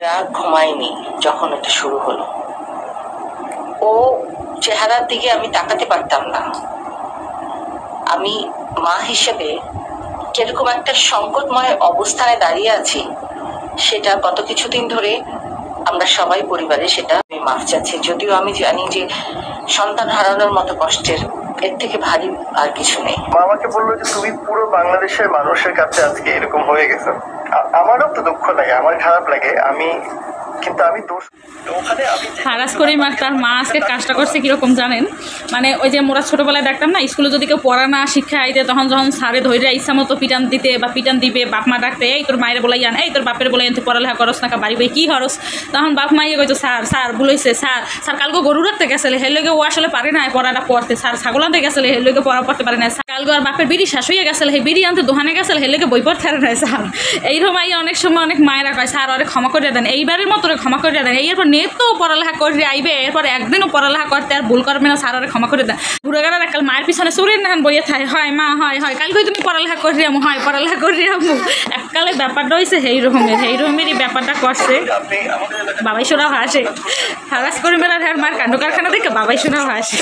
রাত ঘুমায়নি যখন এটা শুরু হলো। ও চেহারার দিকে আমি তাকাতে পারতাম না। আমি মা হিসেবে কিরকম একটা সংকটময় অবস্থায় দাঁড়িয়ে আছি সেটা গত কিছুদিন ধরে আমরা সবাই পরিবারে সেটা আমি মাফ চাচ্ছি। যদিও আমি জানি যে সন্তান হারানোর মতো কষ্টের এর থেকে ভারী আর কিছু নেই। মা আমাকে বললো যে তুমি পুরো বাংলাদেশের মানুষের কাছে আজকে এরকম হয়ে গেছো। আমারও তো দুঃখ লাগে, আমার খারাপ লাগে, কিন্তু আমি দোষ ওখানে আমি হারাস করি মা। তার মা আজকে কাজটা করছে কিরকম জানেন, মানে ওই যে মোরা ছোটোবেলায় দেখতাম না স্কুলে যদি কেউ পড়া না শিক্ষা আইতে তখন যখন স্যারে ধৈর্য ইচ্ছা মতো পিটান দিতে বা পিটান দিবে, বাপ মা ডাকতে এই তোর মায়ের বলাই আন, এই তোর বাপের বলাই তুই পড়ালেখা করস না বাড়ি বই কী হরস, তখন বাপ মাইয়ে কইতো স্যার স্যার বলেছে স্যার স্যার কালকে গরু রাখতে গেছিলে হের লোকে ও আসলে পারে না পড়াটা পড়তে, স্যার ছাগল আনতে গেছিলে হের লোকে পড়া পড়তে পারে না, কালকে আর বাপের বিড়ি শেষ হয়ে গেছিল হে বিড়ি আনতে দোকানে গেছিল হের লোকে বই পড়তে পারে না স্যার। এইরকম অনেক সময় অনেক মায়েরা কয় স্যার ওরে ক্ষমা করে দেন, এইবারের মতো ক্ষমা করে দেন, এরপর নেট তো পড়ালেখা করে আইবে এরপর একদিনও পড়ালেখা করতে আর ভুল করবে না, স্যার ওরে ক্ষমা করে দেন। ঘুরে গেলার কাল মায়ের পিছনে চুরির নাহান বইয়ে থাকে, হয় মা হয় হয় কালকে তুমি পড়ালেখা করি আমু, হয় পড়ালেখা করি আমু। এককালে ব্যাপারটা হয়েছে সেই রকমেরই ব্যাপারটা করছে। বাবাই শোনাও হাসে, হারাস করে মেলার মার কাণ্ড কারখানা দেখে বাবাই শোনাও হাসে।